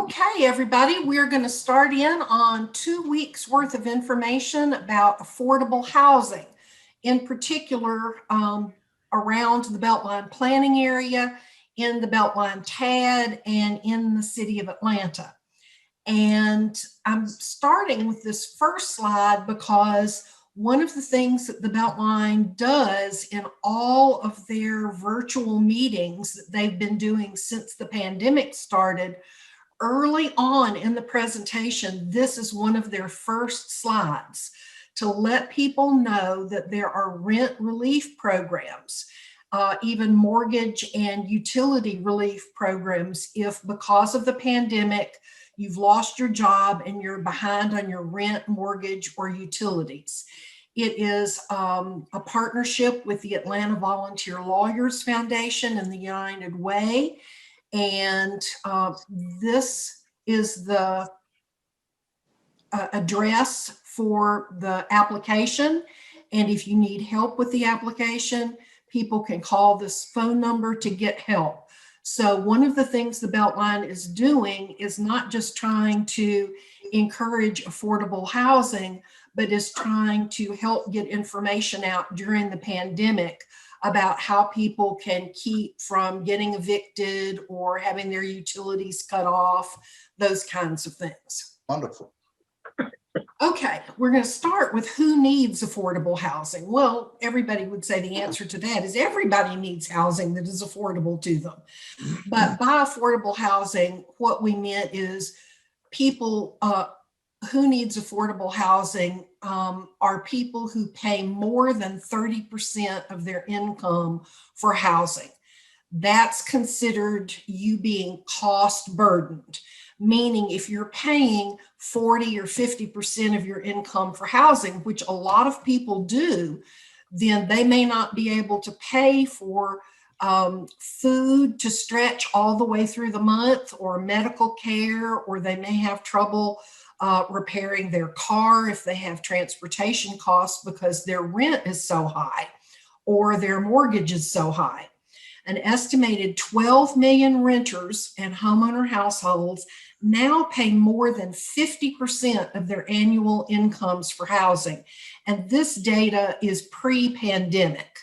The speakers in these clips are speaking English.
Okay, everybody, we're going to start in on 2 weeks worth of information about affordable housing, in particular around the Beltline planning area, in the Beltline TAD, and in the city of Atlanta. And I'm starting with this first slide because one of the things that the Beltline does in all of their virtual meetings that they've been doing since the pandemic started, early on in the presentation, this is one of their first slides to let people know that there are rent relief programs, even mortgage and utility relief programs if because of the pandemic, you've lost your job and you're behind on your rent, mortgage, or utilities. It is a partnership with the Atlanta Volunteer Lawyers Foundation and the United Way. And this is the address for the application. And if you need help with the application, people can call this phone number to get help. So one of the things the Beltline is doing is not just trying to encourage affordable housing, but is trying to help get information out during the pandemic about how people can keep from getting evicted or having their utilities cut off, those kinds of things. Wonderful. Okay, we're going to start with who needs affordable housing. Well, everybody would say the answer to that is everybody needs housing that is affordable to them. But by affordable housing, what we meant is people who needs affordable housing are people who pay more than 30% of their income for housing. That's considered you being cost burdened, meaning if you're paying 40 or 50% of your income for housing, which a lot of people do, then they may not be able to pay for food to stretch all the way through the month, or medical care, or they may have trouble repairing their car if they have transportation costs because their rent is so high or their mortgage is so high. An estimated 12 million renters and homeowner households now pay more than 50% of their annual incomes for housing. And this data is pre-pandemic.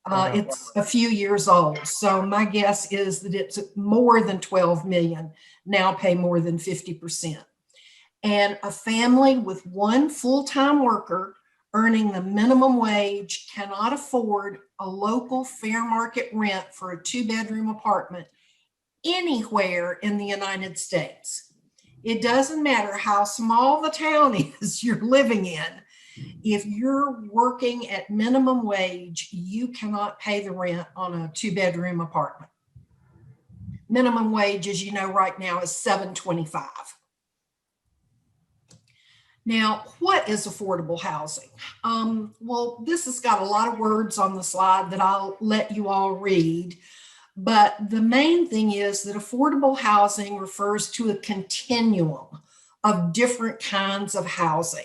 It's a few years old. So my guess is that it's more than 12 million now pay more than 50%. And a family with one full-time worker earning the minimum wage cannot afford a local fair market rent for a 2-bedroom apartment anywhere in the United States. It doesn't matter how small the town is you're living in. If you're working at minimum wage, you cannot pay the rent on a 2-bedroom apartment. Minimum wage, as you know, right now is $7.25. Now, what is affordable housing? Well, this has got a lot of words on the slide that I'll let you all read. But the main thing is that affordable housing refers to a continuum of different kinds of housing.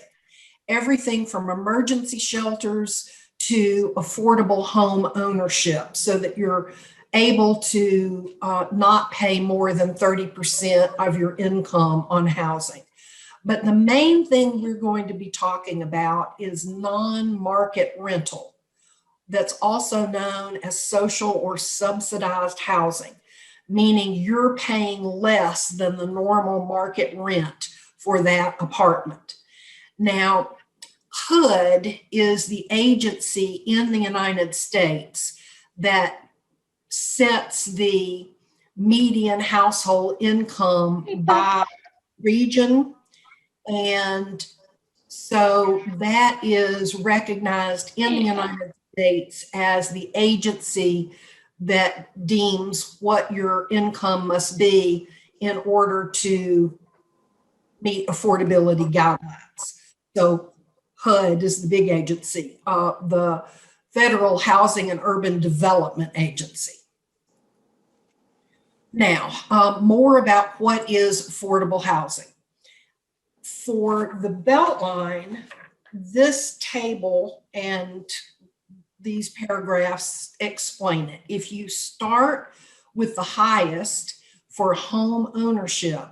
Everything from emergency shelters to affordable home ownership, so that you're able to not pay more than 30% of your income on housing. But the main thing we're going to be talking about is non-market rental. That's also known as social or subsidized housing, meaning you're paying less than the normal market rent for that apartment. Now, HUD is the agency in the United States that sets the median household income by region. And so that is recognized in the United States as the agency that deems what your income must be in order to meet affordability guidelines. So HUD is the big agency, the Federal Housing and Urban Development Agency. Now, more about what is affordable housing. For the Beltline, this table and these paragraphs explain it. If you start with the highest for home ownership,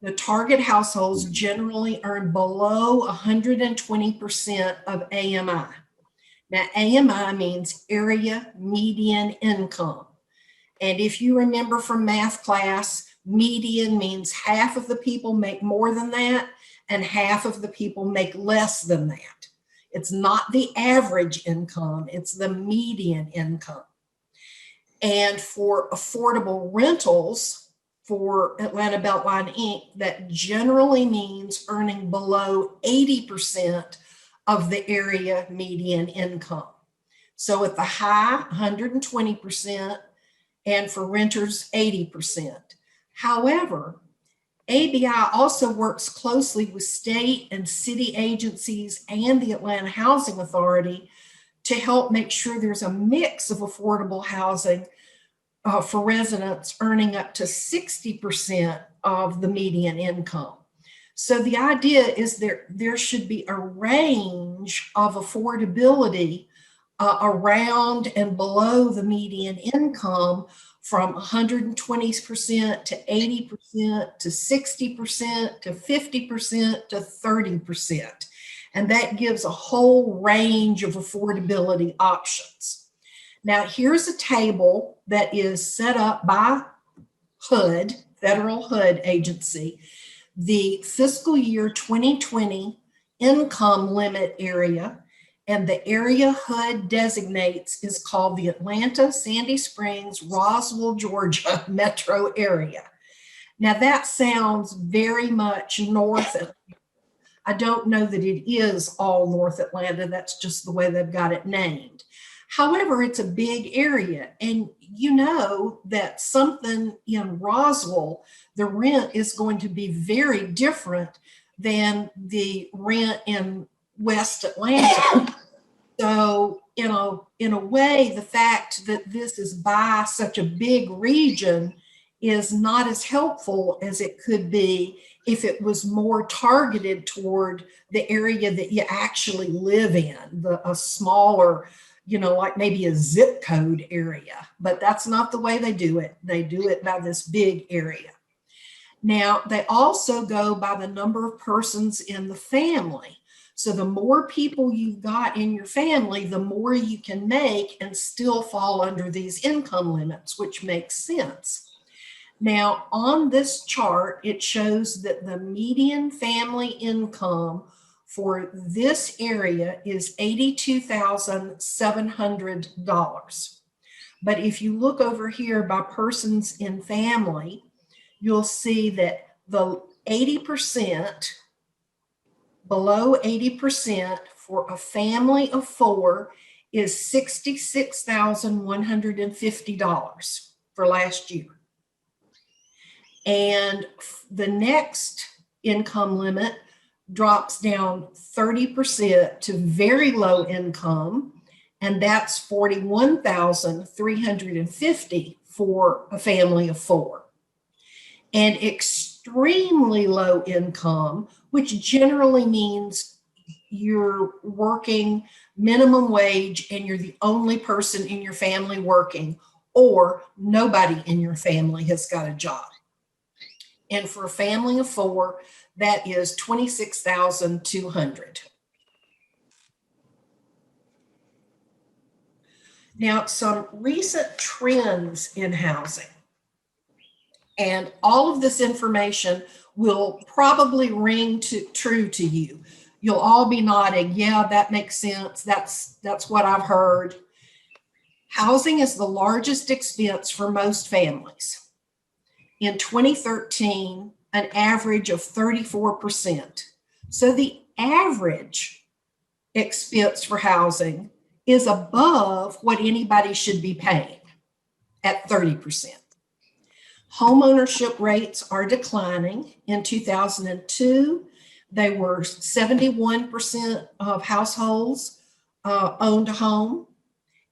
The target households generally earn below 120% of AMI. Now, AMI means area median income. And if you remember from math class, median means half of the people make more than that and half of the people make less than that. It's not the average income, it's the median income. And for affordable rentals for Atlanta Beltline Inc., that generally means earning below 80% of the area median income. So at the high, 120%, and for renters, 80%. However, ABI also works closely with state and city agencies and the Atlanta Housing Authority to help make sure there's a mix of affordable housing for residents earning up to 60% of the median income. So the idea is there should be a range of affordability around and below the median income from 120% to 80% to 60% to 50% to 30%. And that gives a whole range of affordability options. Now, here's a table that is set up by HUD, Federal HUD agency. The fiscal year 2020 income limit area, and the area HUD designates is called the Atlanta, Sandy Springs, Roswell, Georgia metro area. Now that sounds very much north Atlanta. I don't know that it is all North Atlanta. That's just the way they've got it named. However, it's a big area, and you know that something in Roswell, the rent is going to be very different than the rent in West Atlanta. So, in a way, the fact that this is by such a big region is not as helpful as it could be if it was more targeted toward the area that you actually live in, a smaller, like maybe a zip code area. But that's not the way they do it. They do it by this big area. Now, they also go by the number of persons in the family. So the more people you've got in your family, the more you can make and still fall under these income limits, which makes sense. Now, on this chart, it shows that the median family income for this area is $82,700. But if you look over here by persons in family, you'll see that the 80%, below 80% for a family of four is $66,150 for last year. And the next income limit drops down 30% to very low income, and that's $41,350 for a family of four. And extremely low income, which generally means you're working minimum wage and you're the only person in your family working, or nobody in your family has got a job. And for a family of four, that is $26,200. Now, some recent trends in housing, and all of this information will probably ring true to you. You'll all be nodding, yeah, that makes sense. That's what I've heard. Housing is the largest expense for most families. In 2013, an average of 34%. So the average expense for housing is above what anybody should be paying at 30%. Homeownership rates are declining. In 2002, they were 71% of households owned a home.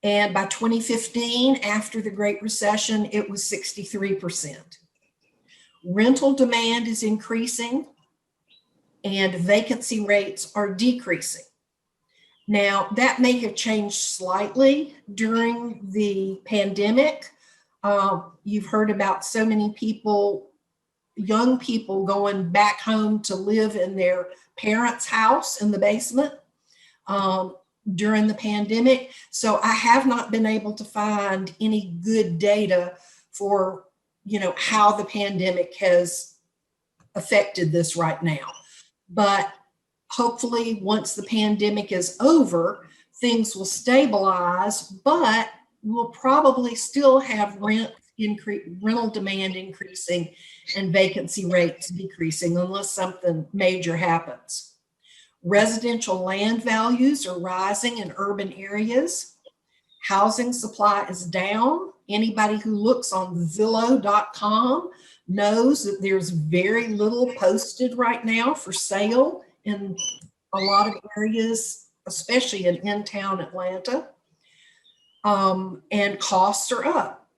And by 2015, after the Great Recession, it was 63%. Rental demand is increasing and vacancy rates are decreasing. Now, that may have changed slightly during the pandemic. You've heard about so many people young people going back home to live in their parents' house in the basement during the pandemic. So I have not been able to find any good data for, how the pandemic has affected this right now. But hopefully once the pandemic is over, things will stabilize, but we'll probably still have rental demand increasing and vacancy rates decreasing unless something major happens. Residential land values are rising in urban areas. Housing supply is down. Anybody who looks on Zillow.com knows that there's very little posted right now for sale in a lot of areas, especially in town Atlanta. And costs are up.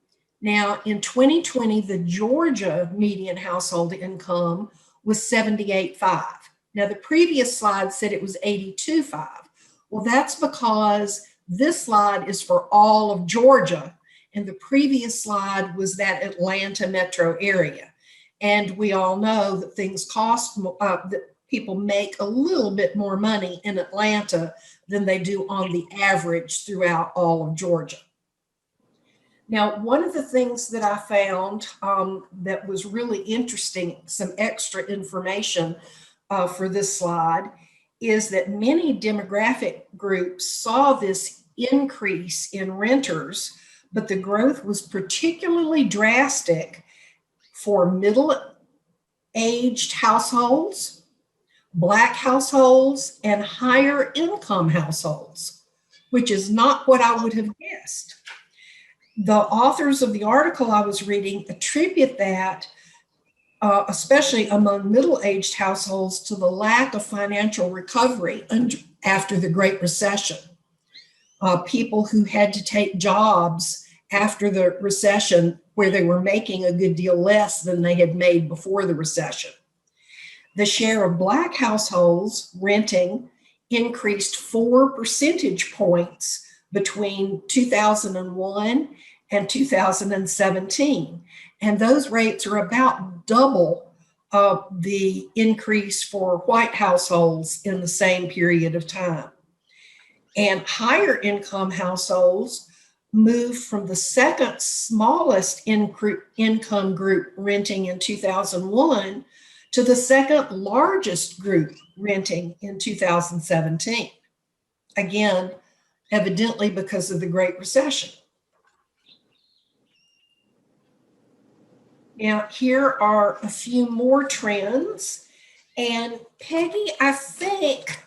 Now, in 2020, the Georgia median household income was $78,500. Now, the previous slide said it was $82,500. Well, that's because this slide is for all of Georgia, and the previous slide was that Atlanta metro area. And we all know that things cost, that people make a little bit more money in Atlanta than they do on the average throughout all of Georgia. Now, one of the things that I found that was really interesting, some extra information for this slide, is that many demographic groups saw this increase in renters, but the growth was particularly drastic for middle-aged households, Black households, and higher income households, which is not what I would have guessed. The authors of the article I was reading attribute that, especially among middle-aged households, to the lack of financial recovery after the Great Recession. People who had to take jobs after the recession where they were making a good deal less than they had made before the recession. The share of Black households renting increased 4 percentage points between 2001 and 2017. And those rates are about double the increase for white households in the same period of time. And higher income households moved from the second smallest income group renting in 2001 to the second largest group renting in 2017. Again, evidently because of the Great Recession. Now, here are a few more trends. And Peggy, I think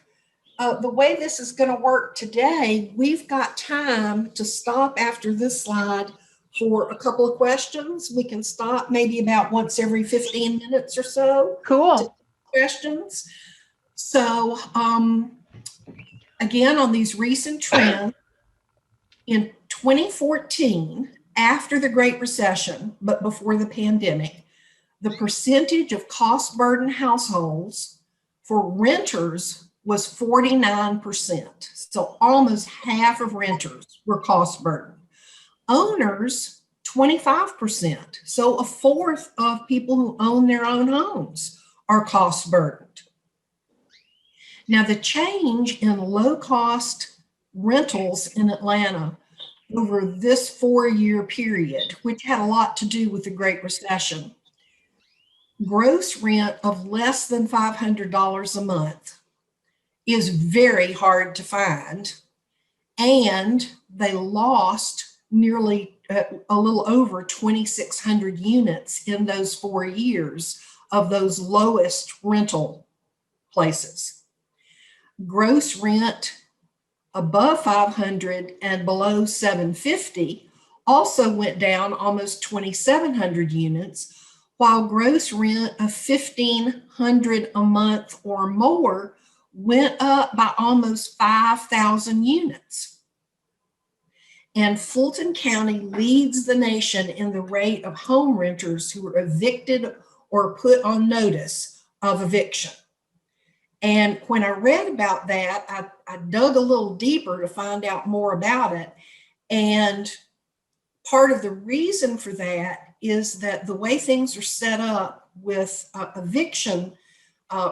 the way this is going to work today, we've got time to stop after this slide for a couple of questions. We can stop maybe about once every 15 minutes or so. Cool. Questions. So again, on these recent trends, in 2014, after the Great Recession, but before the pandemic, the percentage of cost burden households for renters was 49%. So almost half of renters were cost burdened. Owners, 25%. So a fourth of people who own their own homes are cost burdened. Now, the change in low cost rentals in Atlanta over this 4-year period, which had a lot to do with the Great Recession, gross rent of less than $500 a month is very hard to find, and they lost nearly a little over 2,600 units in those 4 years of those lowest rental places. Gross rent above 500 and below 750 also went down almost 2,700 units, while gross rent of 1,500 a month or more went up by almost 5,000 units. And Fulton County leads the nation in the rate of home renters who were evicted or put on notice of eviction. And when I read about that, I dug a little deeper to find out more about it. And part of the reason for that is that the way things are set up eviction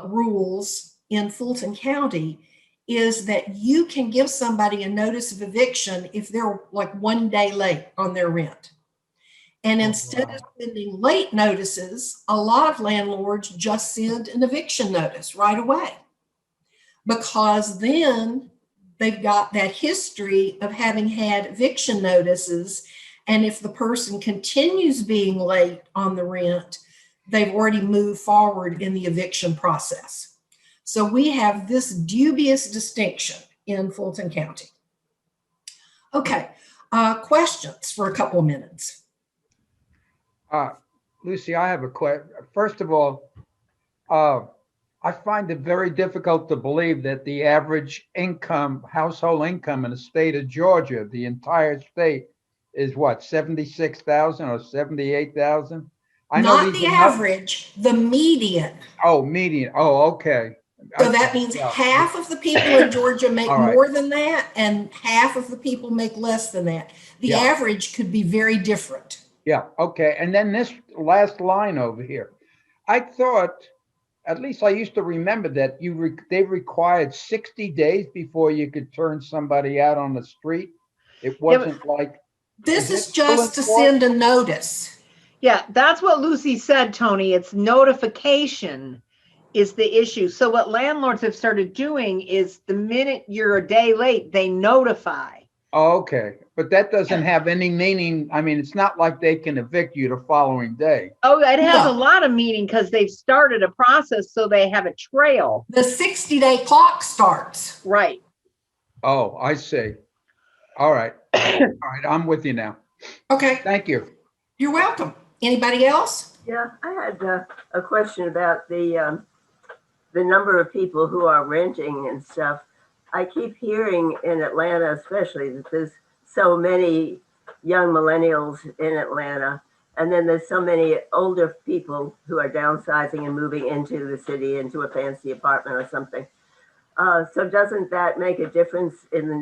rules in Fulton County is that you can give somebody a notice of eviction if they're like 1 day late on their rent. And instead of sending late notices, a lot of landlords just send an eviction notice right away, because then they've got that history of having had eviction notices. And if the person continues being late on the rent, they've already moved forward in the eviction process. So we have this dubious distinction in Fulton County. Okay, questions for a couple of minutes. Lucy, I have a question. First of all, I find it very difficult to believe that the average household income in the state of Georgia, the entire state, is what, 76,000 or 78,000? Not the average, the median. Oh, median. Oh, okay. So that means half of the people in Georgia make more than that, and half of the people make less than that. The average could be very different. Yeah, okay. And then this last line over here, I thought, at least I used to remember that they required 60 days before you could turn somebody out on the street. It wasn't like. This is just to send a notice. Yeah, that's what Lucy said, Tony. It's notification is the issue. So what landlords have started doing is the minute you're a day late, they notify. Oh, okay. But that doesn't have any meaning. I mean, it's not like they can evict you the following day. Oh, it has a lot of meaning because they've started a process, so they have a trail. The 60-day clock starts. Right. Oh, I see. All right. All right. I'm with you now. Okay. Thank you. You're welcome. Anybody else? Yeah, I had a question about the number of people who are renting and stuff. I keep hearing in Atlanta, especially, that there's so many young millennials in Atlanta, and then there's so many older people who are downsizing and moving into the city, into a fancy apartment or something. So doesn't that make a difference in the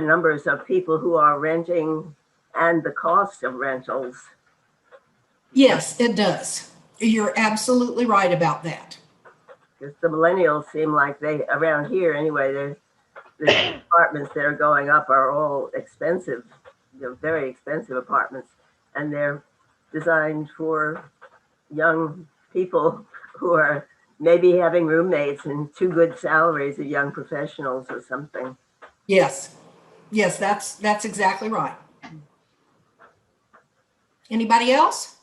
numbers of people who are renting and the cost of rentals? Yes, it does. You're absolutely right about that. Because the millennials seem like around here anyway, the apartments that are going up are all expensive, very expensive apartments, and they're designed for young people who are maybe having roommates and too good salaries of young professionals or something. Yes, that's exactly right. Anybody else?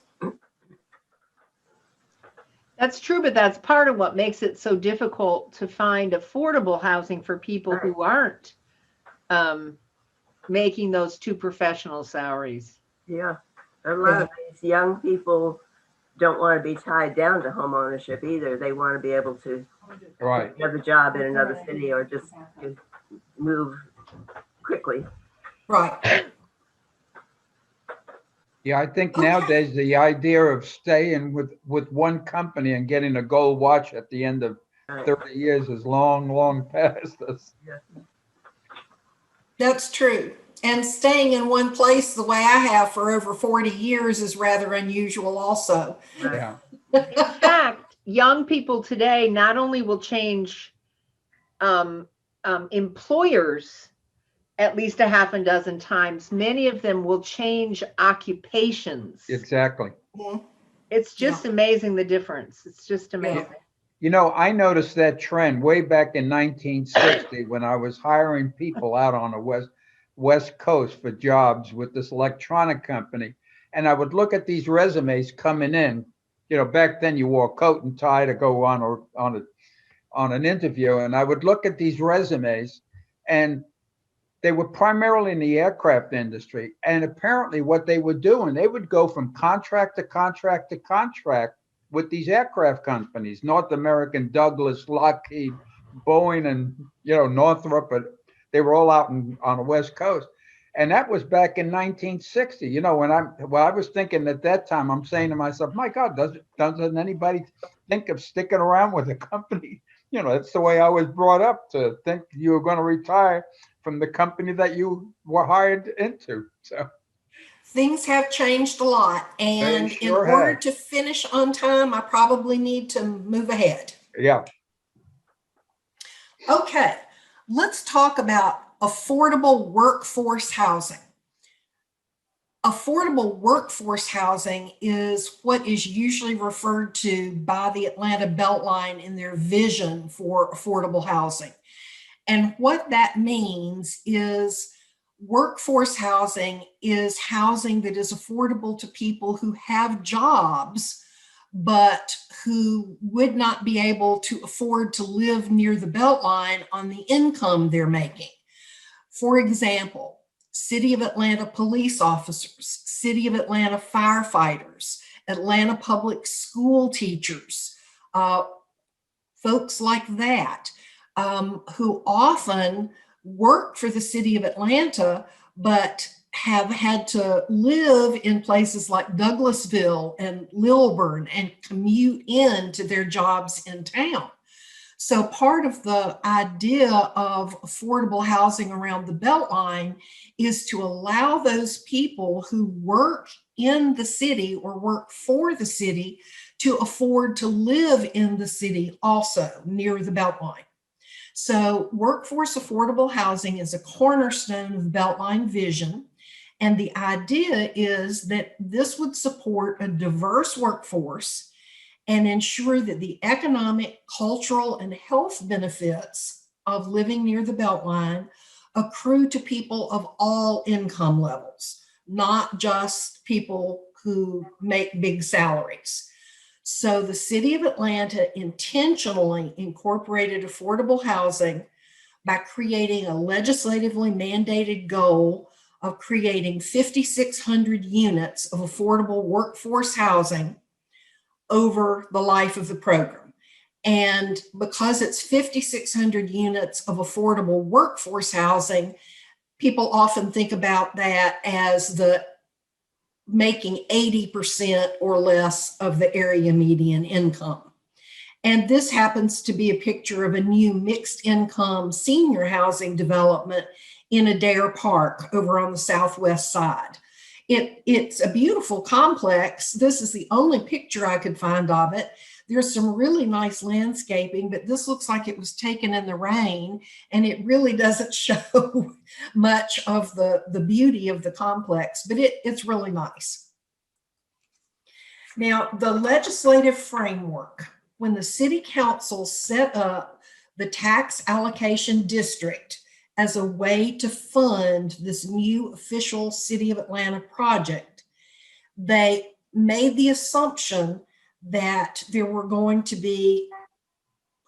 That's true, but that's part of what makes it so difficult to find affordable housing for people who aren't making those two professional salaries. Yeah, a lot of these young people don't want to be tied down to home ownership either. They want to be able to have a job in another city or just move quickly. Right. Yeah, I think nowadays the idea of staying with one company and getting a gold watch at the end of 30 years is long past us. That's true. And staying in one place the way I have for over 40 years is rather unusual also. Yeah. In fact, young people today not only will change employers at least a half a dozen times, many of them will change occupations. Exactly. It's just amazing, the difference. It's just amazing. You know, I noticed that trend way back in 1960 when I was hiring people out on the West Coast for jobs with this electronic company. And I would look at these resumes coming in. You know, back then you wore a coat and tie to go on an interview. And I would look at these resumes, and they were primarily in the aircraft industry. And apparently what they were doing, they would go from contract to contract to contract with these aircraft companies, North American, Douglas, Lockheed, Boeing, and, Northrop, but they were all out on the West Coast. And that was back in 1960. You know, when I was thinking at that time, I'm saying to myself, my God, doesn't anybody think of sticking around with a company? You know, that's the way I was brought up, to think you were going to retire from the company that you were hired into. So things have changed a lot. And in sure order have. to finish on time, I probably need to move ahead. Yeah. Okay, let's talk about affordable workforce housing. Affordable workforce housing is what is usually referred to by the Atlanta Beltline in their vision for affordable housing. And what that means is workforce housing is housing that is affordable to people who have jobs, but who would not be able to afford to live near the Beltline on the income they're making. For example, City of Atlanta police officers, City of Atlanta firefighters, Atlanta public school teachers, folks like that, who often work for the City of Atlanta, but have had to live in places like Douglasville and Lilburn and commute in to their jobs in town. So part of the idea of affordable housing around the Beltline is to allow those people who work in the city or work for the city to afford to live in the city also near the Beltline. So workforce affordable housing is a cornerstone of the Beltline vision. And the idea is that this would support a diverse workforce and ensure that the economic, cultural, and health benefits of living near the Beltline accrue to people of all income levels, not just people who make big salaries. So the City of Atlanta intentionally incorporated affordable housing by creating a legislatively mandated goal of creating 5,600 units of affordable workforce housing over the life of the program. And because it's 5,600 units of affordable workforce housing, people often think about that as the making 80% or less of the area median income. And this happens to be a picture of a new mixed income senior housing development in Adair Park over on the southwest side. It's a beautiful complex. This is the only picture I could find of it. There's some really nice landscaping, but this looks like it was taken in the rain, and it really doesn't show much of the beauty of the complex, but it's really nice. Now, the legislative framework, when the City Council set up the tax allocation district as a way to fund this new official City of Atlanta project, they made the assumption that there were going to be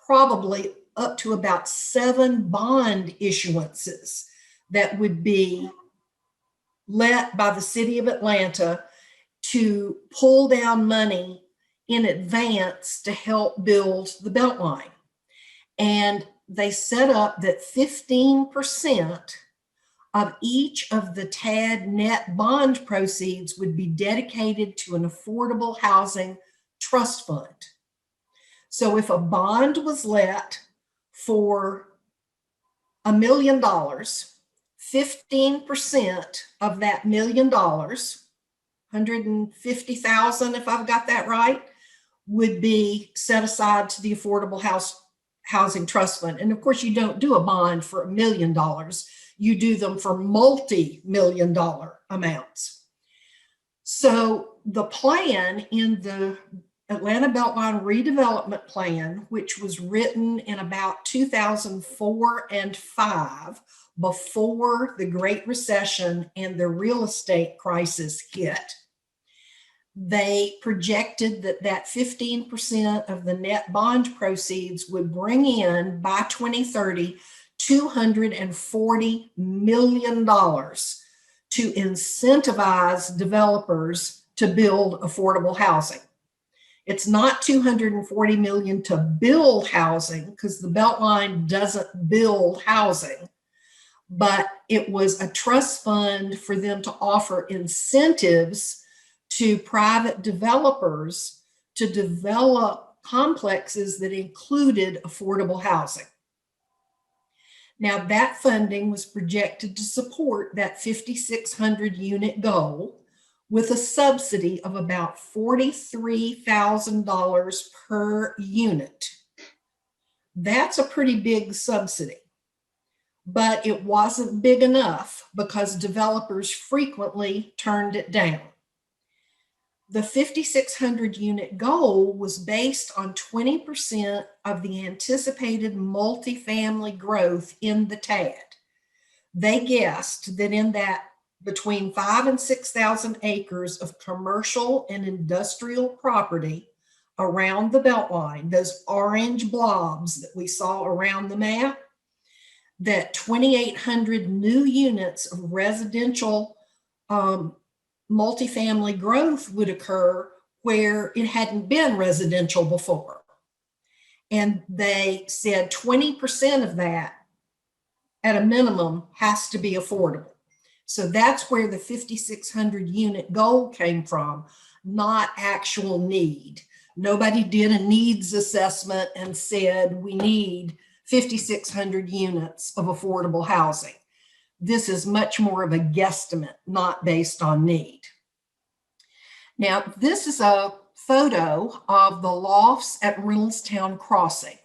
probably up to about 7 bond issuances that would be let by the City of Atlanta to pull down money in advance to help build the Beltline. And they set up that 15% of each of the TAD net bond proceeds would be dedicated to an affordable housing trust fund. So if a bond was let for $1 million, 15% of that $1 million, 150,000, if I've got that right, would be set aside to the Affordable Housing Trust Fund. And of course, you don't do a bond for $1 million. You do them for multi-million-dollar amounts. So the plan in the Atlanta Beltline redevelopment plan, which was written in about 2004 and 5, before the Great Recession and the real estate crisis hit, they projected that 15% of the net bond proceeds would bring in, by 2030, $240 million to incentivize developers to build affordable housing. It's not $240 million to build housing, because the Beltline doesn't build housing, but it was a trust fund for them to offer incentives to private developers to develop complexes that included affordable housing. Now, that funding was projected to support that 5,600 unit goal, with a subsidy of about $43,000 per unit. That's a pretty big subsidy, but it wasn't big enough because developers frequently turned it down. The 5,600 unit goal was based on 20% of the anticipated multifamily growth in the TAD. They guessed that in that between 5,000 and 6,000 acres of commercial and industrial property around the Beltline, those orange blobs that we saw around the map, that 2,800 new units of residential multifamily growth would occur where it hadn't been residential before. And they said 20% of that at a minimum has to be affordable. So that's where the 5,600 unit goal came from, not actual need. Nobody did a needs assessment and said we need 5,600 units of affordable housing. This is much more of a guesstimate, not based on need. Now, this is a photo of the lofts at Reynoldstown Crossing.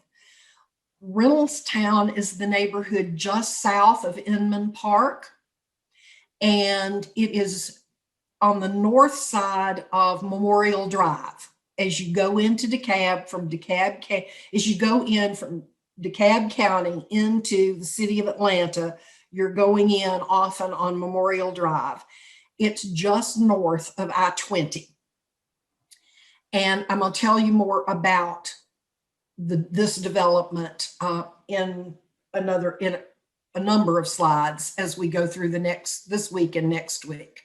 Reynoldstown is the neighborhood just south of Inman Park, and it is on the north side of Memorial Drive. As you go into DeKalb, as you go in from DeKalb County into the city of Atlanta, you're going in often on Memorial Drive. It's just north of I-20. And I'm going to tell you more about this development in a number of slides as we go through this week and next week.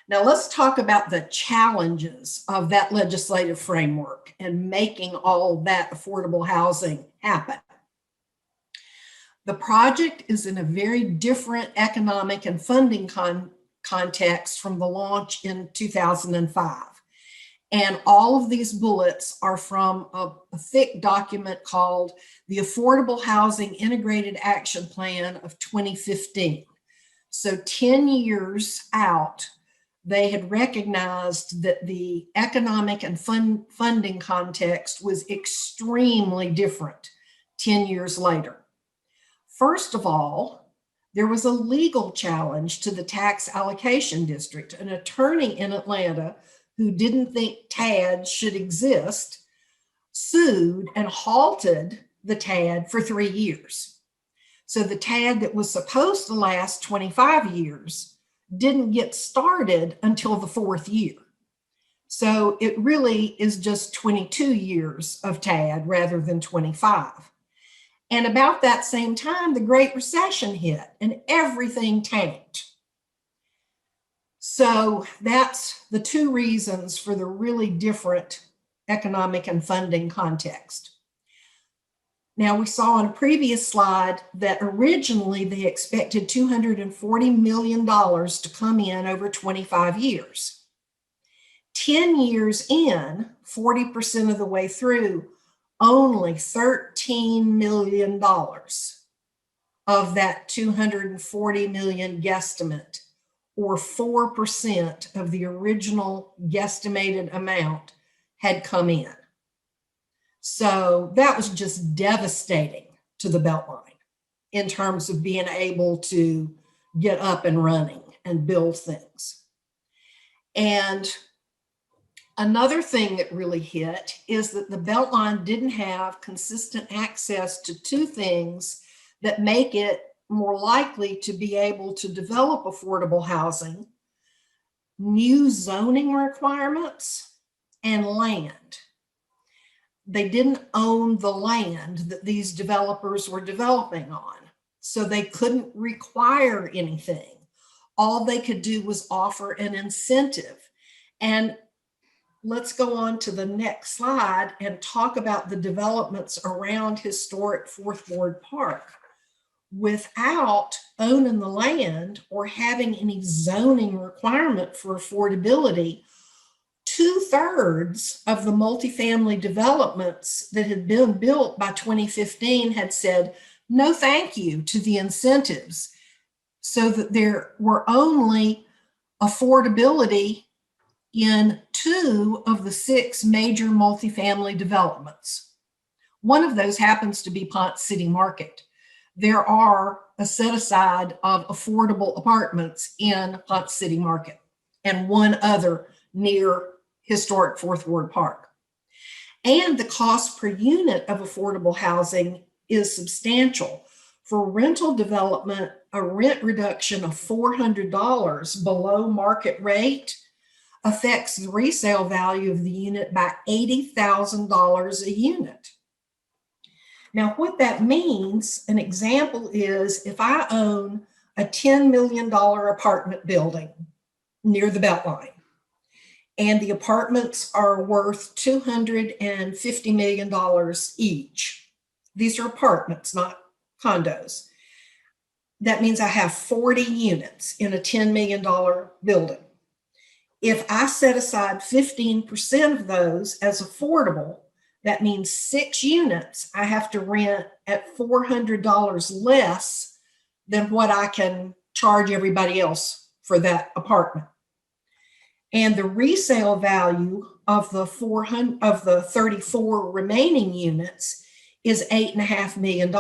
Now let's talk about the challenges of that legislative framework and making all that affordable housing happen. The project is in a very different economic and funding context from the launch in 2005. And all of these bullets are from a thick document called the Affordable Housing Integrated Action Plan of 2015. So 10 years out, they had recognized that the economic and funding context was extremely different 10 years later. First of all, there was a legal challenge to the tax allocation district. An attorney in Atlanta who didn't think TAD should exist sued and halted the TAD for 3 years. So the TAD that was supposed to last 25 years didn't get started until the 4th year. So it really is just 22 years of TAD rather than 25. And about that same time, the Great Recession hit and everything tanked. So that's the two reasons for the really different economic and funding context. Now, we saw on a previous slide that originally they expected $240 million to come in over 25 years. 10 years in, 40% of the way through, only $13 million of that $240 million guesstimate, or 4% of the original guesstimated amount, had come in. So that was just devastating to the Beltline in terms of being able to get up and running and build things. And another thing that really hit is that the Beltline didn't have consistent access to two things that make it more likely to be able to develop affordable housing: new zoning requirements and land. They didn't own the land that these developers were developing on, so they couldn't require anything. All they could do was offer an incentive. And let's go on to the next slide and talk about the developments around historic Fourth Ward Park. Without owning the land or having any zoning requirement for affordability, 2/3 of the multifamily developments that had been built by 2015 had said no thank you to the incentives, so that there were only affordability in 2 of the 6 major multifamily developments. One of those happens to be Ponce City Market. There are a set aside of affordable apartments in Ponce City Market and one other near historic Fourth Ward Park. And the cost per unit of affordable housing is substantial. For rental development, a rent reduction of $400 below market rate affects the resale value of the unit by $80,000 a unit. Now, what that means, an example is if I own a $10 million apartment building near the Beltline, and the apartments are worth $250 million each. These are apartments, not condos. That means I have 40 units in a $10 million building. If I set aside 15% of those as affordable, that means 6 units I have to rent at $400 less than what I can charge everybody else for that apartment. And the resale value of the 34 remaining units is $8.5 million.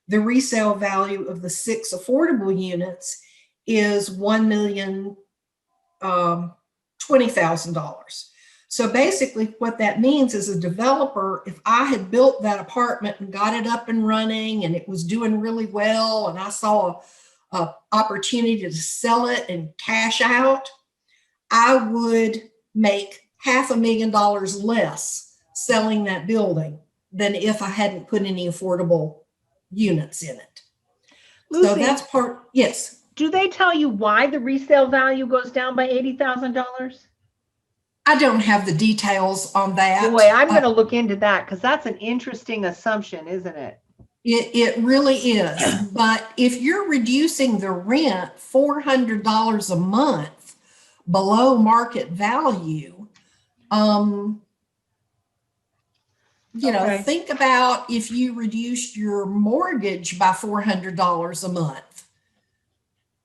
The resale value of the 6 affordable units is $1,020,000. So basically what that means is a developer, if I had built that apartment and got it up and running and it was doing really well and I saw an opportunity to sell it and cash out, I would make $500,000 less selling that building than if I hadn't put any affordable units in it. Lucy, So that's part, yes. do they tell you why the resale value goes down by $80,000? I don't have the details on that. Boy, I'm going to look into that because that's an interesting assumption, isn't it? It really is. But if you're reducing the rent $400 a month below market value, Okay. think about if you reduced your mortgage by $400 a month,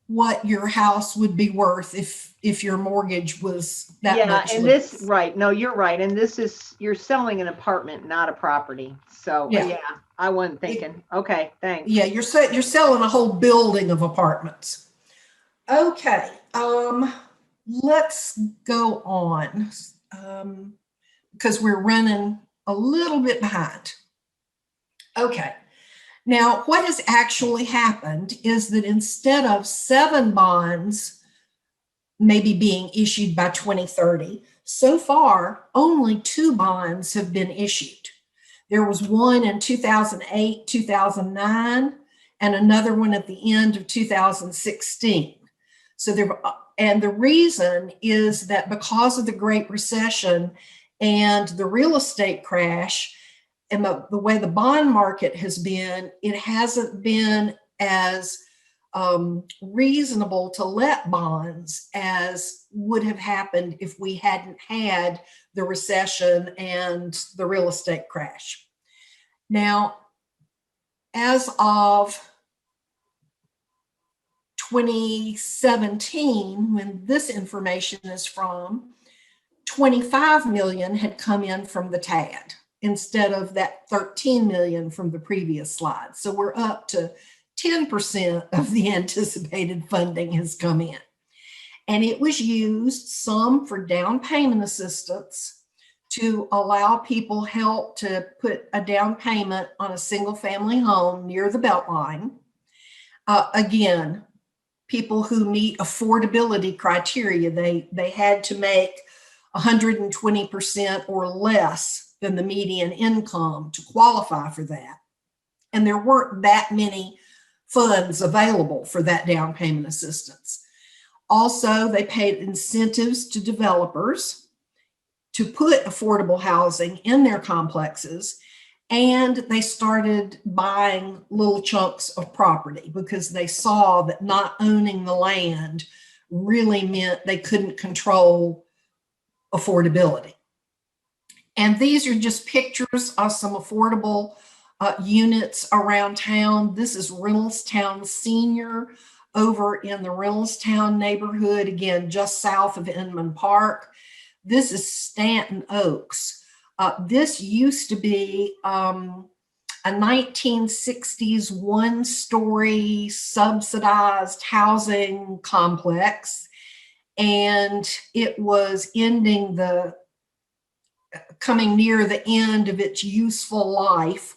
what your house would be worth if your mortgage was that much and less. this, right. No, you're right. And this is, you're selling an apartment, not a property. So Yeah. I wasn't thinking. Okay, thanks. Yeah, you're selling a whole building of apartments. Okay, let's go on because we're running a little bit behind. Okay, now what has actually happened is that instead of 7 bonds maybe being issued by 2030, so far only 2 bonds have been issued. There was one in 2008, 2009, and another one at the end of 2016. And the reason is that because of the Great Recession and the real estate crash and the way the bond market has been, it hasn't been as reasonable to let bonds as would have happened if we hadn't had the recession and the real estate crash. Now, as of 2017, when this information is from, 25 million had come in from the TAD instead of that 13 million from the previous slide. So we're up to 10% of the anticipated funding has come in. And it was used, some for down payment assistance to allow people help to put a down payment on a single family home near the Beltline. Again, people who meet affordability criteria, they had to make 120% or less than the median income to qualify for that. And there weren't that many funds available for that down payment assistance. Also, they paid incentives to developers to put affordable housing in their complexes, and they started buying little chunks of property because they saw that not owning the land really meant they couldn't control affordability. And these are just pictures of some affordable units around town. This is Reynoldstown Senior. over in the Reynoldstown neighborhood, again, just south of Inman Park. This is Stanton Oaks. This used to be a 1960s one-story subsidized housing complex, and it was coming near the end of its useful life.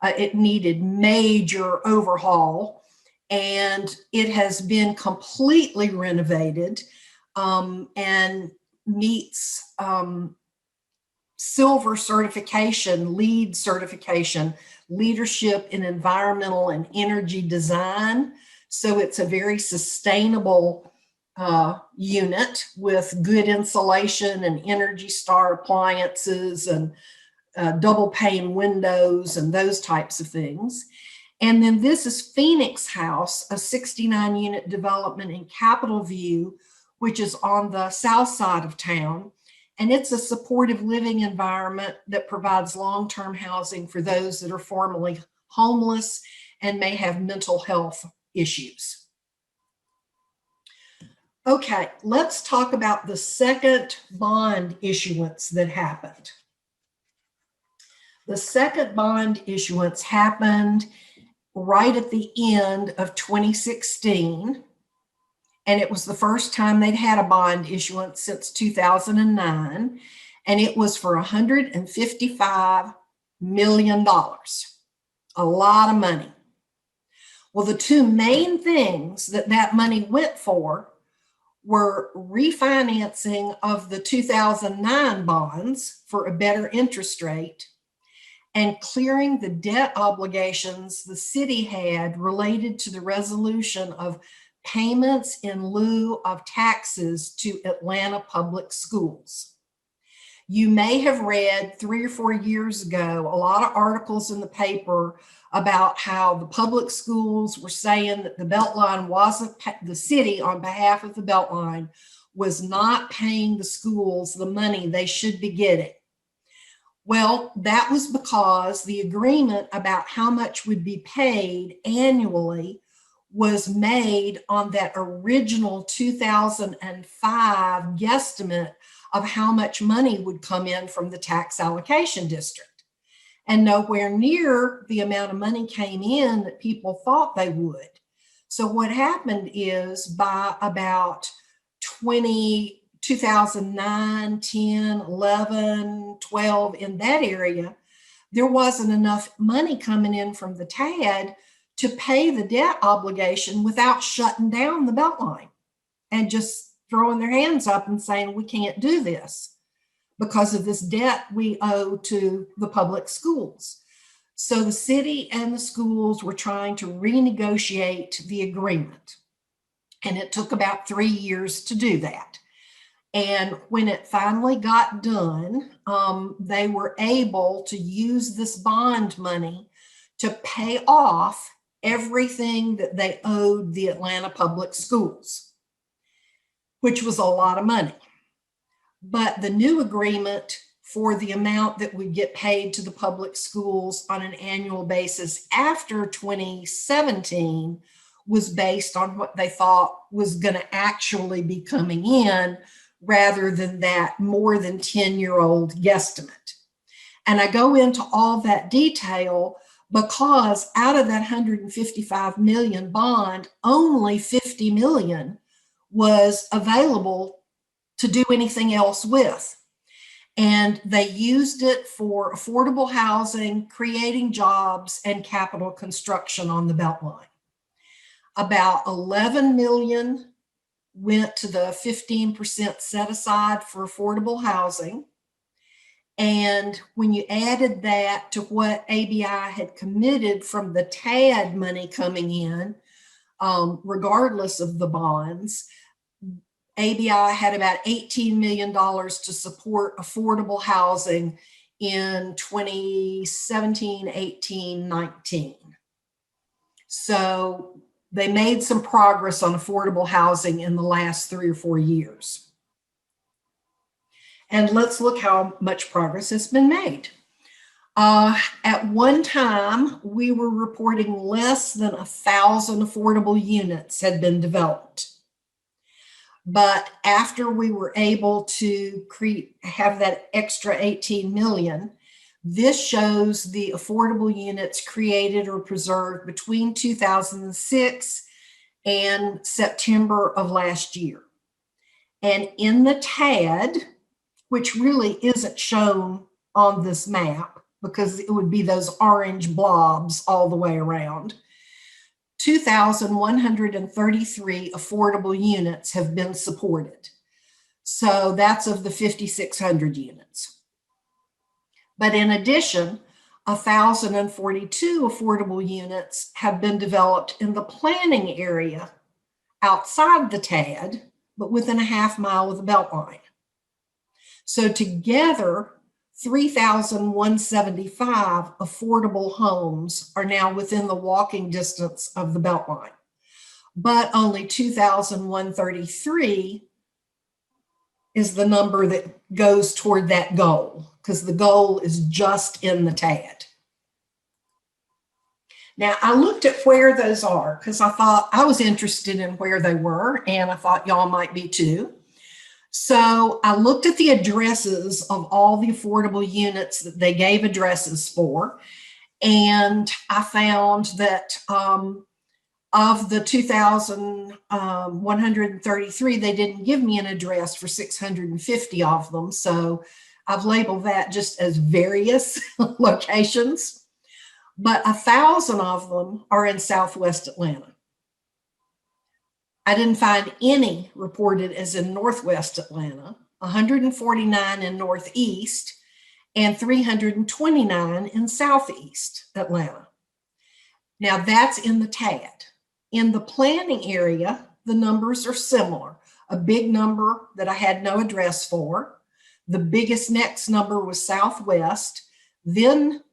It needed major overhaul, and it has been completely renovated and meets silver certification, LEED certification, leadership in environmental and energy design. So it's a very sustainable unit with good insulation and Energy Star appliances and double pane windows and those types of things. And then this is Phoenix House, a 69 unit development in Capitol View, which is on the south side of town. And it's a supportive living environment that provides long-term housing for those that are formerly homeless and may have mental health issues. Okay, let's talk about the second bond issuance that happened. The second bond issuance happened right at the end of 2016. And it was the first time they'd had a bond issuance since 2009. And it was for $155 million, a lot of money. Well, the two main things that money went for were refinancing of the 2009 bonds for a better interest rate and clearing the debt obligations the city had related to the resolution of payments in lieu of taxes to Atlanta public schools. You may have read 3 or 4 years ago a lot of articles in the paper about how the public schools were saying that the Beltline wasn't, the city on behalf of the Beltline was not paying the schools the money they should be getting. Well, that was because the agreement about how much would be paid annually was made on that original 2005 guesstimate of how much money would come in from the tax allocation district. And nowhere near the amount of money came in that people thought they would. So what happened is by about 2009, 10, 11, 12, in that area, there wasn't enough money coming in from the TAD to pay the debt obligation without shutting down the Beltline and just throwing their hands up and saying, we can't do this because of this debt we owe to the public schools. So the city and the schools were trying to renegotiate the agreement. And it took about 3 years to do that. And when it finally got done, they were able to use this bond money to pay off everything that they owed the Atlanta public schools, which was a lot of money. But the new agreement for the amount that would get paid to the public schools on an annual basis after 2017 was based on what they thought was going to actually be coming in rather than that more than 10-year-old guesstimate. And I go into all that detail because out of that $155 million bond, only $50 million was available to do anything else with. And they used it for affordable housing, creating jobs, and capital construction on the Beltline. About 11 million went to the 15% set aside for affordable housing. And when you added that to what ABI had committed from the TAD money coming in, regardless of the bonds, ABI had about $18 million to support affordable housing in 2017, 18, 19. So they made some progress on affordable housing in the last 3 or 4 years. And let's look how much progress has been made. At one time, we were reporting less than 1,000 affordable units had been developed. But after we were able to have that extra 18 million, this shows the affordable units created or preserved between 2006 and September of last year. And in the TAD, which really isn't shown on this map because it would be those orange blobs all the way around, 2,133 affordable units have been supported. So that's of the 5,600 units. But in addition, 1,042 affordable units have been developed in the planning area outside the TAD, but within a half mile of the Beltline. So together, 3,175 affordable homes are now within the walking distance of the Beltline, but only 2,133 is the number that goes toward that goal, because the goal is just in the TAD. Now, I looked at where those are because I thought I was interested in where they were, and I thought y'all might be too. So I looked at the addresses of all the affordable units that they gave addresses for, and I found that of the 2,133, they didn't give me an address for 650 of them. So I've labeled that just as various locations, but 1,000 of them are in Southwest Atlanta. I didn't find any reported as in Northwest Atlanta, 149 in Northeast, and 329 in Southeast Atlanta. Now that's in the TAD. In the planning area, the numbers are similar. A big number that I had no address for. The biggest next number was Southwest, then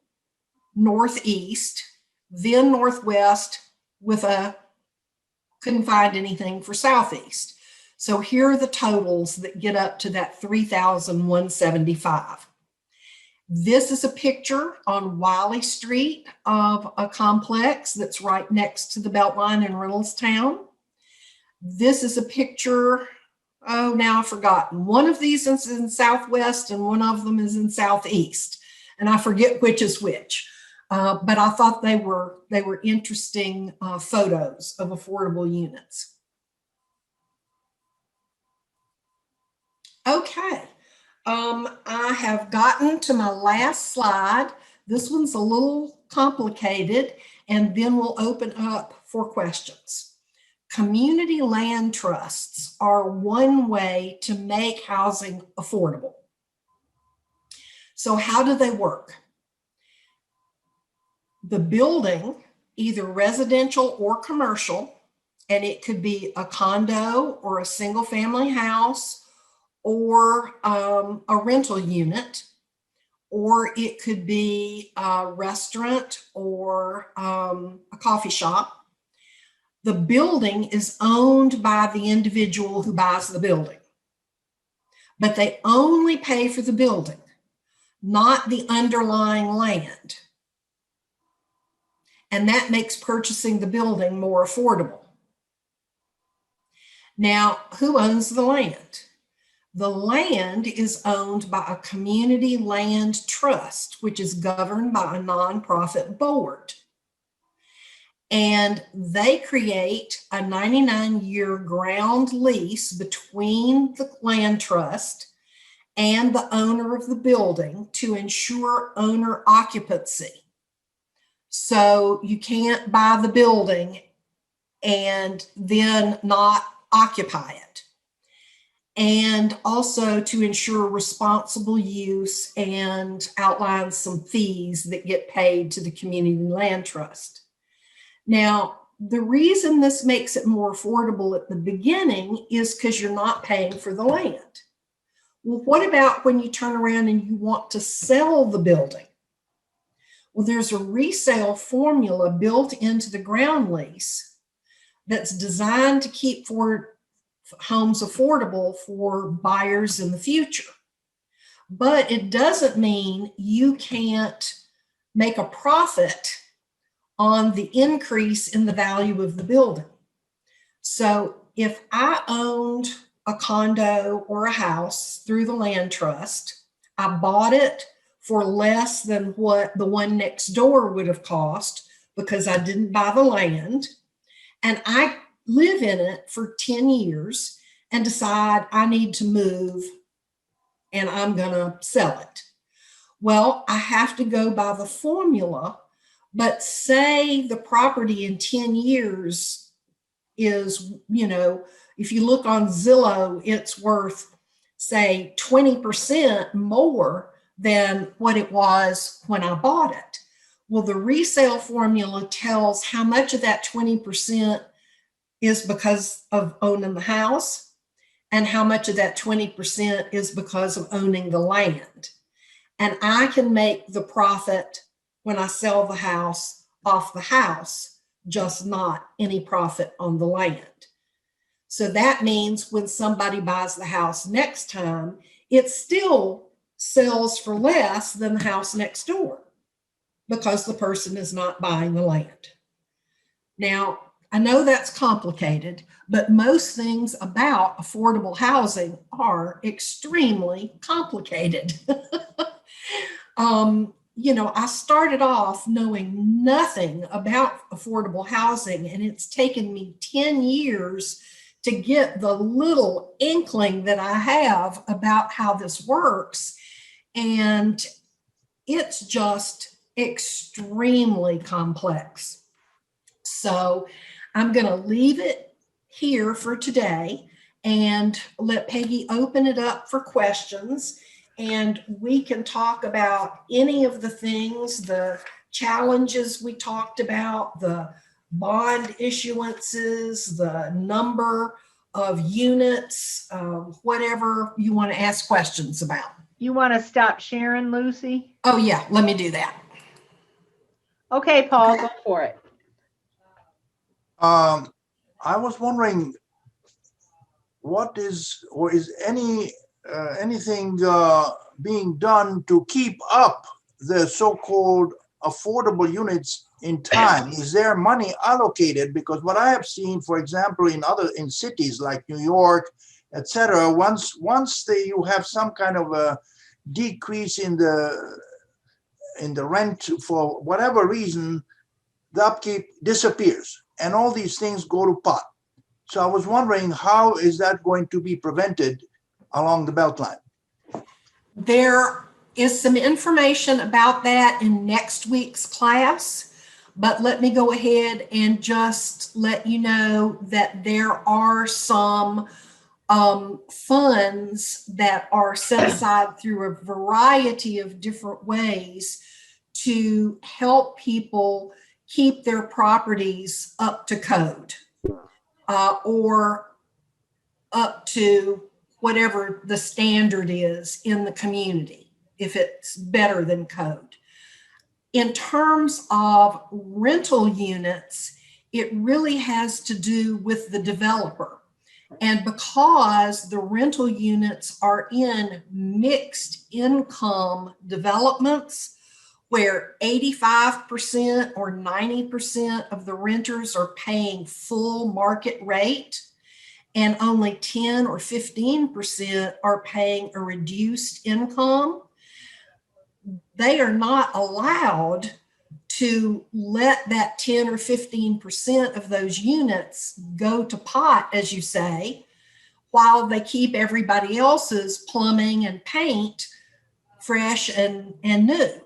Northeast, then Northwest with couldn't find anything for Southeast. So here are the totals that get up to that 3,175. This is a picture on Wiley Street of a complex that's right next to the Beltline in Reynoldstown. This is a picture, oh, now I've forgotten. One of these is in Southwest and one of them is in Southeast. And I forget which is which. But I thought they were interesting photos of affordable units. Okay, I have gotten to my last slide. This one's a little complicated, and then we'll open up for questions. Community land trusts are one way to make housing affordable. So how do they work? The building, either residential or commercial, and it could be a condo or a single family house or a rental unit, or it could be a restaurant or a coffee shop. The building is owned by the individual who buys the building, but they only pay for the building, not the underlying land. And that makes purchasing the building more affordable. Now, who owns the land? The land is owned by a community land trust, which is governed by a nonprofit board. And they create a 99-year ground lease between the land trust and the owner of the building to ensure owner occupancy. So you can't buy the building and then not occupy it. And also to ensure responsible use and outline some fees that get paid to the community land trust. Now, the reason this makes it more affordable at the beginning is because you're not paying for the land. Well, what about when you turn around and you want to sell the building? Well, there's a resale formula built into the ground lease that's designed to keep homes affordable for buyers in the future. But it doesn't mean you can't make a profit on the increase in the value of the building. So if I owned a condo or a house through the land trust, I bought it for less than what the one next door would have cost because I didn't buy the land, and I live in it for 10 years and decide I need to move and I'm going to sell it. Well, I have to go by the formula, but say the property in 10 years is, if you look on Zillow, it's worth, say, 20% more than what it was when I bought it. Well, the resale formula tells how much of that 20% is because of owning the house and how much of that 20% is because of owning the land. And I can make the profit when I sell the house off the house, just not any profit on the land. So that means when somebody buys the house next time, it still sells for less than the house next door because the person is not buying the land. Now, I know that's complicated, but most things about affordable housing are extremely complicated. I started off knowing nothing about affordable housing, and it's taken me 10 years to get the little inkling that I have about how this works. And it's just extremely complex. So I'm going to leave it here for today and let Peggy open it up for questions. And we can talk about any of the things, the challenges we talked about, the bond issuances, the number of units, whatever you want to ask questions about. You want to stop sharing, Lucy? Oh, yeah, let me do that. Okay, Paul, go for it. I was wondering, what is, or is anything being done to keep up the so-called affordable units in time? Is there money allocated? Because what I have seen, for example, in cities like New York, etc., once you have some kind of a decrease in the rent for whatever reason, the upkeep disappears and all these things go to pot. So I was wondering, how is that going to be prevented along the Beltline? There is some information about that in next week's class, but let me go ahead and just let you know that there are some funds that are set aside through a variety of different ways to help people keep their properties up to code or up to whatever the standard is in the community, if it's better than code. In terms of rental units, it really has to do with the developer. And because the rental units are in mixed income developments, where 85% or 90% of the renters are paying full market rate, and only 10 or 15% are paying a reduced income, they are not allowed to let that 10 or 15% of those units go to pot, as you say, while they keep everybody else's plumbing and paint fresh and new.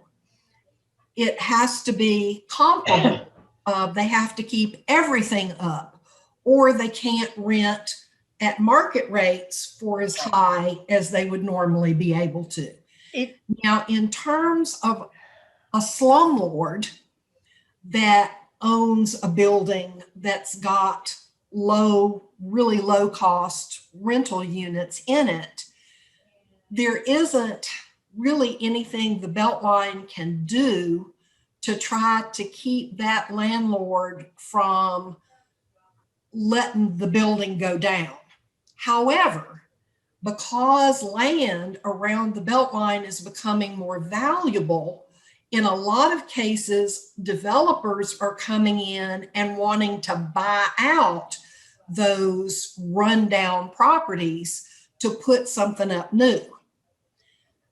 It has to be comparable. They have to keep everything up, or they can't rent at market rates for as high as they would normally be able to. Now, in terms of a slumlord that owns a building that's got really low cost rental units in it, there isn't really anything the Beltline can do to try to keep that landlord from letting the building go down. However, because land around the Beltline is becoming more valuable, in a lot of cases, developers are coming in and wanting to buy out those rundown properties to put something up new.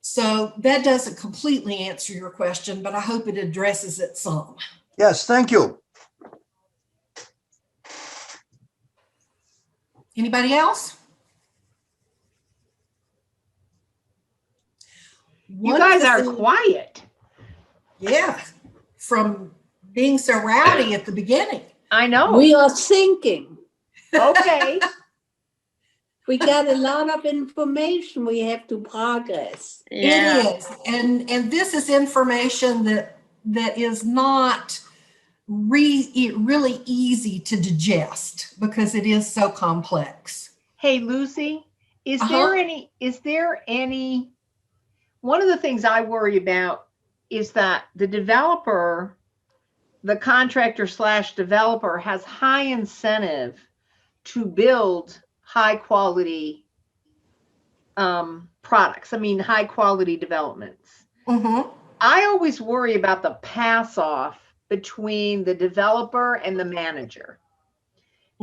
So that doesn't completely answer your question, but I hope it addresses it some. Yes, thank you. Anybody else? You guys are quiet. Yeah, from being so rowdy at the beginning. I know. We are thinking. Okay. We got a lot of information we have to progress. It is. And this is information that is not really easy to digest because it is so complex. Hey, Lucy, is there any, one of the things I worry about is that the developer, the contractor / developer has high incentive to build high quality products. I mean, high quality developments. Mm-hmm. I always worry about the pass off between the developer and the manager,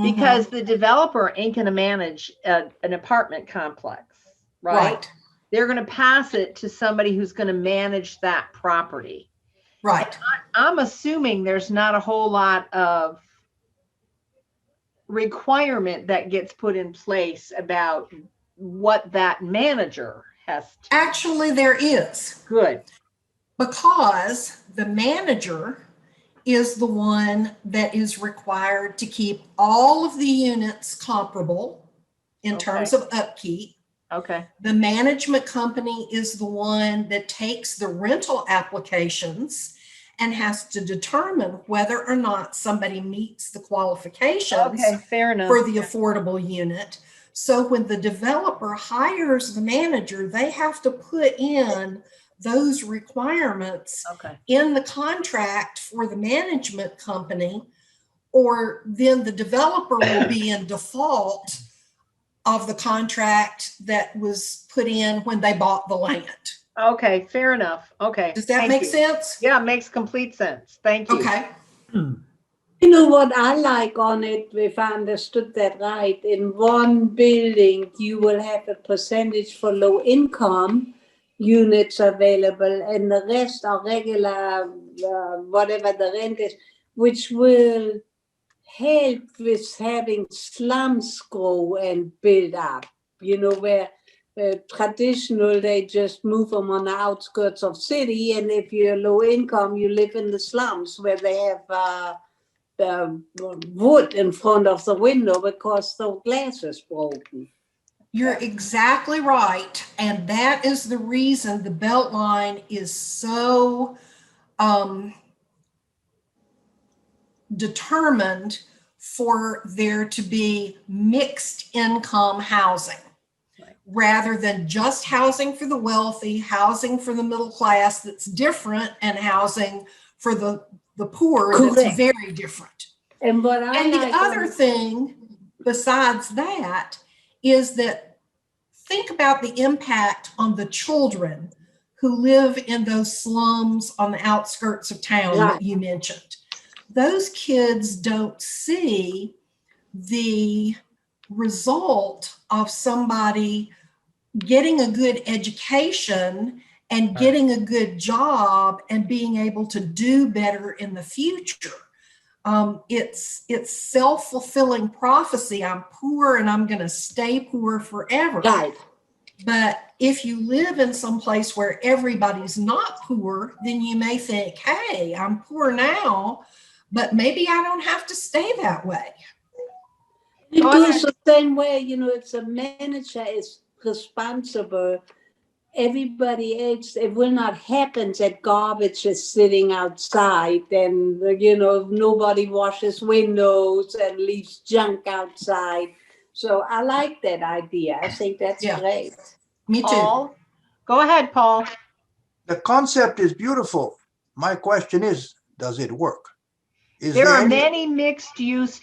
because the developer ain't going to manage an apartment complex, right? They're going to pass it to somebody who's going to manage that property. Right. I'm assuming there's not a whole lot of requirement that gets put in place about what that manager has to. Actually, there is. Good. Because the manager is the one that is required to keep all of the units comparable in terms of upkeep. Okay. The management company is the one that takes the rental applications and has to determine whether or not somebody meets the qualifications Fair enough. for the affordable unit. So when the developer hires the manager, they have to put in those requirements in the contract for the management company, or then the developer will be in default of the contract that was put in when they bought the land. Okay, fair enough. Okay. Does that make sense? Yeah, it makes complete sense. Thank you. Okay. You know what I like on it, if I understood that right, in one building, you will have a percentage for low income units available, and the rest are regular, whatever the rent is, which will help with having slums grow and build up, you know, where traditional, they just move them on the outskirts of city, and if you're low income, you live in the slums where they have wood in front of the window because the glass is broken. You're exactly right. And that is the reason the Beltline is so determined for there to be mixed income housing, rather than just housing for the wealthy, housing for the middle class that's different, and housing for the poor that's very different. And what the other thing besides that is that think about the impact on the children who live in those slums on the outskirts of town that you mentioned. Those kids don't see the result of somebody getting a good education and getting a good job and being able to do better in the future. It's self-fulfilling prophecy. I'm poor and I'm going to stay poor forever. Right. But if you live in some place where everybody's not poor, then you may think, hey, I'm poor now, but maybe I don't have to stay that way. It goes the same way, you know, if the manager is responsible, everybody else, it will not happen that garbage is sitting outside and, you know, nobody washes windows and leaves junk outside. So I like that idea. I think that's great. Me too. Paul? Go ahead, Paul. The concept is beautiful. My question is, does it work? There are many mixed use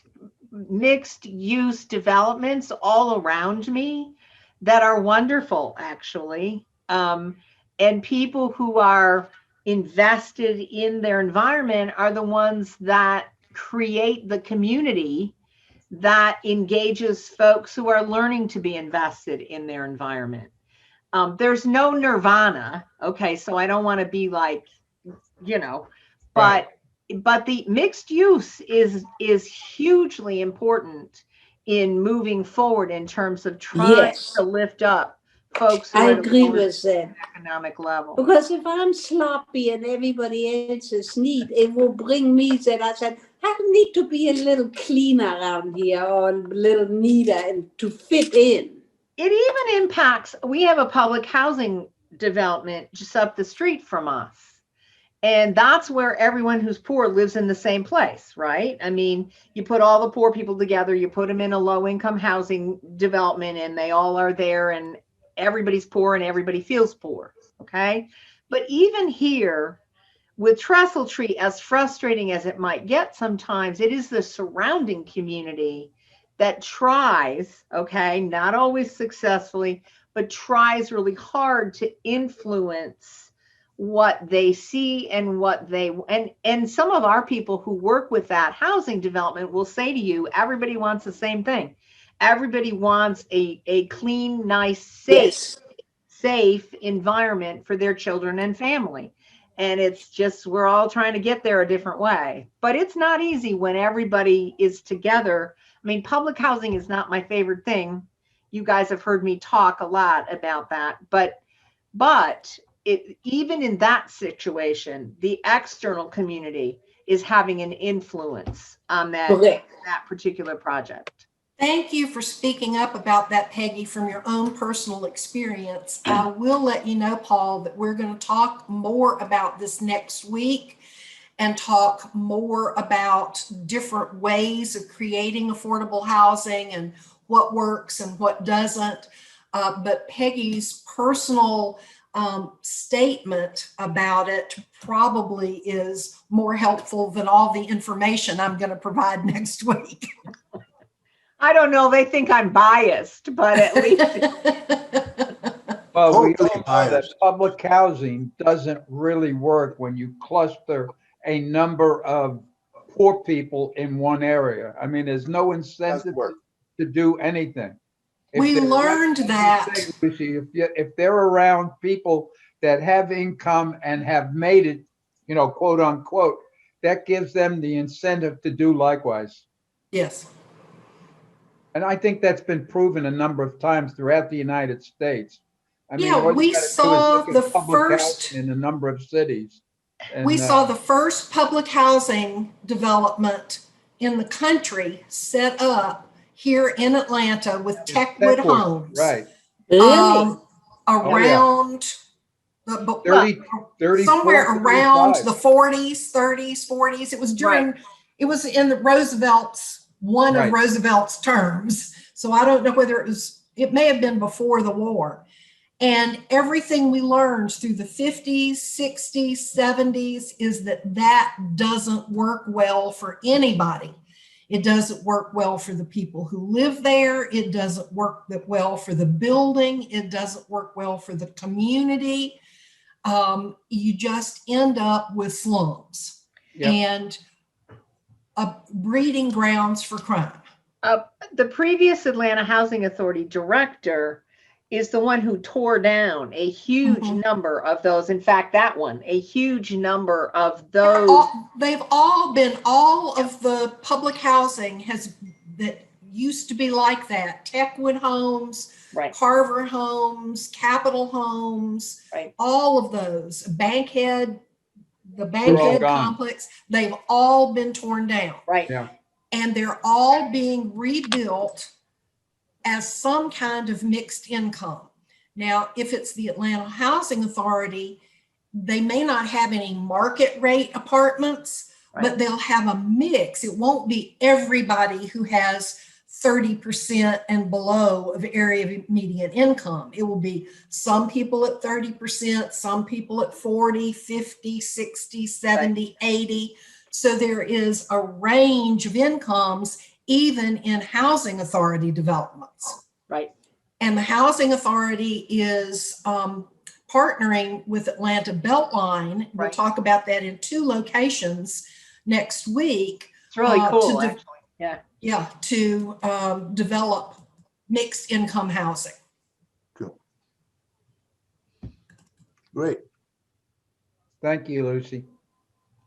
developments all around me that are wonderful, actually. And people who are invested in their environment are the ones that create the community that engages folks who are learning to be invested in their environment. There's no nirvana. Okay, so I don't want to be like, but the mixed use is hugely important in moving forward in terms of trying Yes, to lift up folks who I are at a agree lower with that. economic level. Because if I'm sloppy and everybody else is neat, it will bring me that I said, I need to be a little cleaner around here or a little neater and to fit in. It even impacts, we have a public housing development just up the street from us. And that's where everyone who's poor lives in the same place, right? I mean, you put all the poor people together, you put them in a low income housing development and they all are there and everybody's poor and everybody feels poor, okay? But even here with Trestle Tree, as frustrating as it might get sometimes, it is the surrounding community that tries, okay, not always successfully, but tries really hard to influence what they see and what they and some of our people who work with that housing development will say to you, everybody wants the same thing. Everybody wants a clean, nice, safe environment for their children and family. And it's just, we're all trying to get there a different way, but it's not easy when everybody is together. I mean, public housing is not my favorite thing. You guys have heard me talk a lot about that, but even in that situation, the external community is having an influence on that particular project. Thank you for speaking up about that, Peggy, from your own personal experience. I will let you know, Paul, that we're going to talk more about this next week and talk more about different ways of creating affordable housing and what works and what doesn't. But Peggy's personal statement about it probably is more helpful than all the information I'm going to provide next week. I don't know, they think I'm biased, but at least. Well, we Totally all know that biased. public housing doesn't really work when you cluster a number of poor people in one area. I mean, there's no incentive work. to do anything. We learned that. If they're around people that have income and have made it, quote unquote, that gives them the incentive to do likewise. Yes. And I think that's been proven a number of times throughout the United States. I mean, Yeah, all you we gotta do is saw look at the public first, housing in a number of cities. And, we saw the first public housing development in the country set up here in Atlanta with Techwood Homes. Right. Really? Around 30, somewhere 40, around 35. the 40s. It was during, it was in the Roosevelt's, one of Right. Roosevelt's terms. So I don't know whether it may have been before the war. And everything we learned through the 50s, 60s, 70s is that doesn't work well for anybody. It doesn't work well for the people who live there. It doesn't work well for the building. It doesn't work well for the community. You just end up with slums and breeding grounds for crime. The previous Atlanta Housing Authority director is the one who tore down a huge number of those. In fact, that one, a huge number of those. All of the public housing that used to be like that. Techwood Homes, right. Carver Homes, Capitol Homes, right. all of those, the Bankhead complex, they've all been torn down. Right. Yeah. And they're all being rebuilt as some kind of mixed income. Now, if it's the Atlanta Housing Authority, they may not have any market rate apartments, but they'll have a mix. It won't be everybody who has 30% and below of area of median income. It will be some people at 30%, some people at 40, 50, 60, 70, 80. So there is a range of incomes even in housing authority developments. Right. And the housing authority is partnering with Atlanta Beltline. We'll Right. talk about that in 2 locations next week. It's really to cool, de- actually. Yeah. Yeah, to develop mixed income housing. Cool. Great. Thank you, Lucy.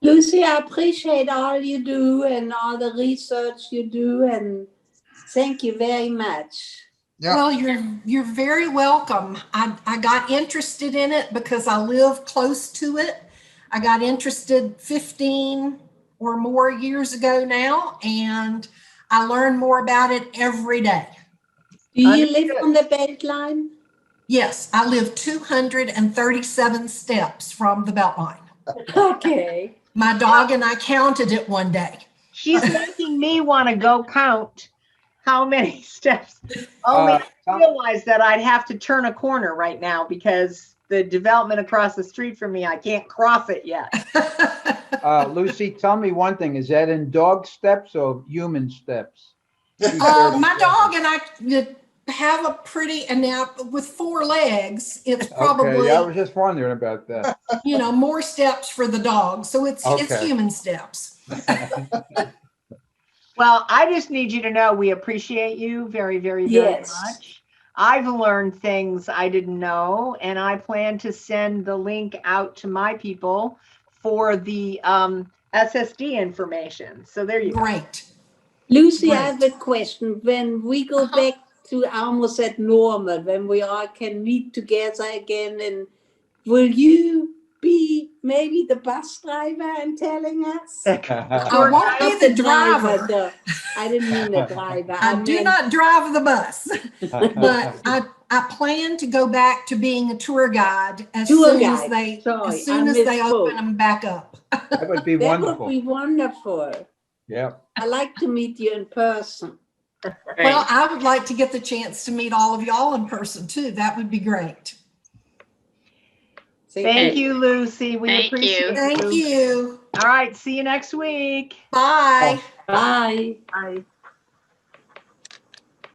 Lucy, I appreciate all you do and all the research you do, and thank you very much. Yeah. Well, you're very welcome. I got interested in it because I live close to it. I got interested 15 or more years ago now, and I learn more about it every day. Do you Understood. live on the Beltline? Yes, I live 237 steps from the Beltline. Okay. My dog and I counted it one day. She's making me want to go count how many steps. Only I realize that I'd have to turn a corner right now because the development across the street from me, I can't cross it yet. Lucy, tell me one thing. Is that in dog steps or human steps? My dog and I have a pretty, and now with 4 legs, it's probably, Okay, I was just wondering about that. more steps for the dog. So it's Okay. human steps. Well, I just need you to know we appreciate you very, very, very Yes. much. I've learned things I didn't know, and I plan to send the link out to my people for the SSD information. So there you go. Great. Lucy, I Right. have a question. When we go back to almost at normal, when we all can meet together again, and will you be maybe the bus driver and telling us? I won't be Not the driver. the- I didn't mean the driver. I do meant- not drive the bus, but I plan to go back to being a tour guide as Tour soon as guide. they Sorry, as soon I as they misspoke. open them back up. That would be That wonderful. would be wonderful. Yeah. I like to meet you in person. Well, I would like to get the chance to meet all of y'all in person too. That would be great. Thank you, Lucy. We Thank you. appreciate Thank you. All right. See you next week. Bye. Bye. I